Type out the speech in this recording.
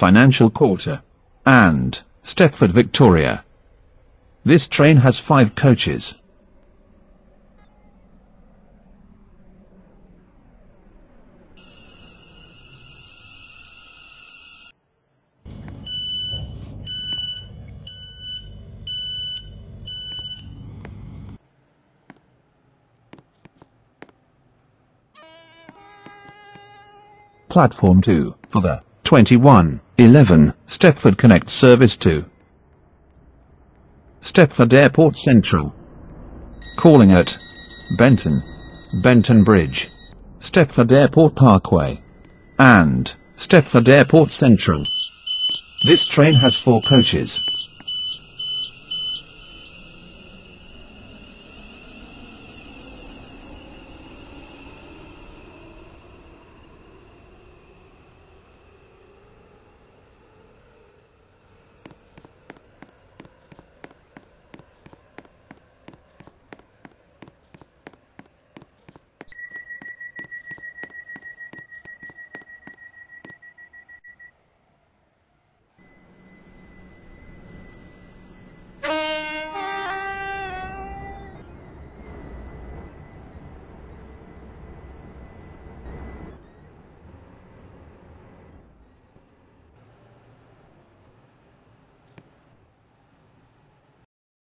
Financial Quarter, and Stepford Victoria. This train has 5 coaches. Platform 2 for the 21:11 Stepford Connect service to Stepford Airport Central. Calling at Benton, Benton Bridge, Stepford Airport Parkway, and Stepford Airport Central. This train has 4 coaches.